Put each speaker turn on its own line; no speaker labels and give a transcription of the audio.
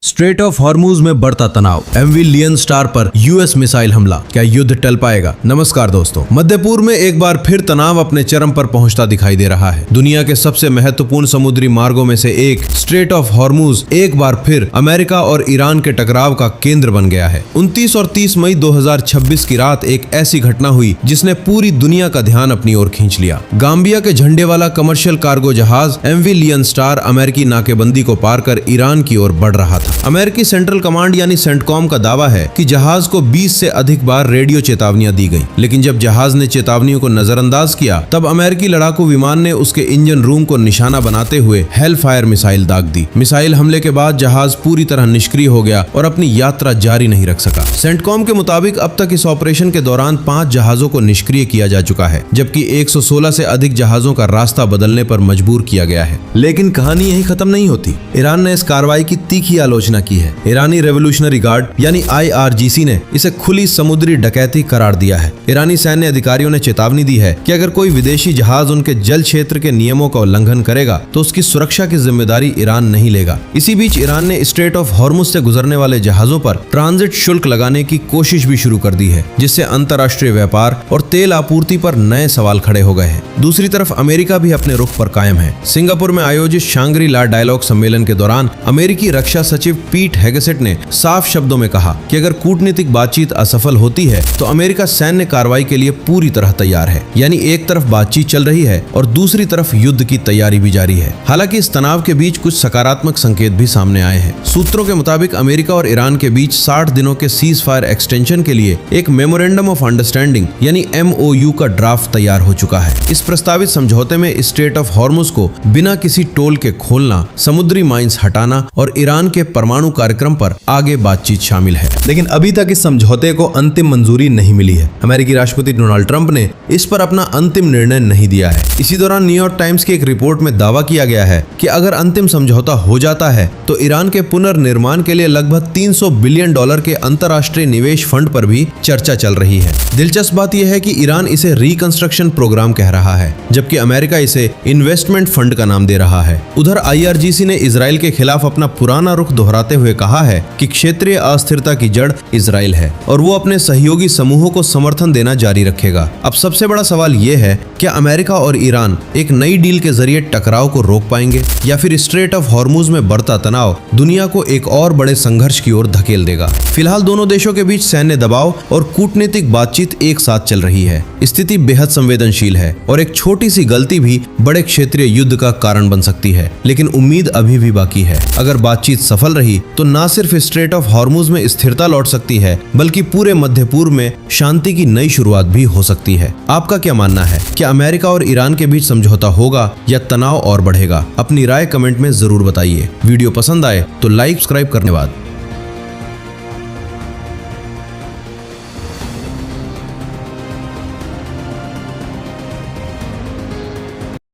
Straight of Hormuz में बढ़ता तनाव, एमवी लियन स्टार पर यूएस मिसाइल हमला, क्या युद्ध टल पाएगा? नमस्कार दोस्तों, मध्य पूर्व में एक बार फिर तनाव अपने चरम पर पहुंचता दिखाई दे रहा है। दुनिया के सबसे महत्वपूर्ण समुद्री मार्गों में से एक स्ट्रेट ऑफ हॉर्मूज एक बार फिर अमेरिका और ईरान के टकराव का केंद्र बन गया है। 29 और 30 मई 2026 की रात एक ऐसी घटना हुई जिसने पूरी दुनिया का ध्यान अपनी ओर खींच लिया। गाम्बिया के झंडे वाला कमर्शियल कार्गो जहाज एमवी लियन स्टार अमेरिकी नाकेबंदी को पार कर ईरान की ओर बढ़ रहा था। अमेरिकी सेंट्रल कमांड यानी सेंटकॉम का दावा है कि जहाज को 20 से अधिक बार रेडियो चेतावनियां दी गई, लेकिन जब जहाज ने चेतावनियों को नजरअंदाज किया तब अमेरिकी लड़ाकू विमान ने उसके इंजन रूम को निशाना बनाते हुए हेल फायर मिसाइल दाग दी। मिसाइल हमले के बाद जहाज पूरी तरह निष्क्रिय हो गया और अपनी यात्रा जारी नहीं रख सका। सेंटकॉम के मुताबिक अब तक इस ऑपरेशन के दौरान 5 जहाजों को निष्क्रिय किया जा चुका है, जबकि 116 से अधिक जहाजों का रास्ता बदलने पर मजबूर किया गया है। लेकिन कहानी यही खत्म नहीं होती। ईरान ने इस कार्रवाई की तीखी आलोचना की है। ईरानी रेवोल्यूशनरी गार्ड यानी IRGC ने इसे खुली समुद्री डकैती करार दिया है। ईरानी सैन्य अधिकारियों ने चेतावनी दी है कि अगर कोई विदेशी जहाज उनके जल क्षेत्र के नियमों का उल्लंघन करेगा तो उसकी सुरक्षा की जिम्मेदारी ईरान नहीं लेगा। इसी बीच ईरान ने स्ट्रेट ऑफ हॉर्मुज से गुजरने वाले जहाजों पर ट्रांजिट शुल्क लगाने की कोशिश भी शुरू कर दी है, जिससे अंतर्राष्ट्रीय व्यापार और तेल आपूर्ति पर नए सवाल खड़े हो गए हैं। दूसरी तरफ अमेरिका भी अपने रुख पर कायम है। सिंगापुर में आयोजित शांग्री ला डायलॉग सम्मेलन के दौरान अमेरिकी रक्षा सचिव पीट हेगेसेट ने साफ शब्दों में कहा कि अगर कूटनीतिक बातचीत असफल होती है तो अमेरिका सैन्य कार्रवाई के लिए पूरी तरह तैयार है। यानी एक तरफ बातचीत चल रही है और दूसरी तरफ युद्ध की तैयारी भी जारी है। हालांकि इस तनाव के बीच कुछ सकारात्मक संकेत भी सामने आए हैं। सूत्रों के मुताबिक अमेरिका और ईरान के बीच 60 दिनों के सीज फायर एक्सटेंशन के लिए एक मेमोरेंडम ऑफ अंडरस्टैंडिंग यानी MOU का ड्राफ्ट तैयार हो चुका है। इस प्रस्तावित समझौते में स्ट्रेट ऑफ हॉर्मुज को बिना किसी टोल के खोलना, समुद्री माइंस हटाना और ईरान के परमाणु कार्यक्रम पर आगे बातचीत शामिल है। लेकिन अभी तक इस समझौते को अंतिम मंजूरी नहीं मिली है। अमेरिकी राष्ट्रपति डोनाल्ड ट्रंप ने इस पर अपना अंतिम निर्णय नहीं दिया है। इसी दौरान न्यूयॉर्क टाइम्स की एक रिपोर्ट में दावा किया गया है कि अगर अंतिम समझौता हो जाता है तो ईरान के पुनर्निर्माण के लिए लगभग $300 बिलियन के अंतर्राष्ट्रीय निवेश फंड पर भी चर्चा चल रही है। दिलचस्प बात यह है कि ईरान इसे रिकंस्ट्रक्शन प्रोग्राम कह रहा है, जबकि अमेरिका इसे इन्वेस्टमेंट फंड का नाम दे रहा है। उधर IRGC ने इजराइल के खिलाफ अपना पुराना रुख दोहराते हुए कहा है कि क्षेत्रीय अस्थिरता की जड़ इजराइल है और वो अपने सहयोगी समूहों को समर्थन देना जारी रखेगा। अब सबसे बड़ा सवाल ये है, क्या अमेरिका और ईरान एक नई डील के जरिए टकराव को रोक पाएंगे या फिर स्ट्रेट ऑफ हॉर्मुज में बढ़ता तनाव दुनिया को एक और बड़े संघर्ष की ओर धकेल देगा? फिलहाल दोनों देशों के बीच सैन्य दबाव और कूटनीतिक बातचीत एक साथ चल रही है। स्थिति बेहद संवेदनशील है और एक छोटी सी गलती भी बड़े क्षेत्रीय युद्ध का कारण बन सकती है। लेकिन उम्मीद अभी भी बाकी है। अगर बातचीत सफल रही तो न सिर्फ स्ट्रेट ऑफ हॉर्मुज में स्थिरता लौट सकती है, बल्कि पूरे मध्य पूर्व में शांति की नई शुरुआत भी हो सकती है। आपका क्या मानना है? क्या अमेरिका और ईरान के बीच समझौता होगा या तनाव और बढ़ेगा? अपनी राय कमेंट में जरूर बताइए। वीडियो पसंद आए तो लाइक, सब्सक्राइब करने बाद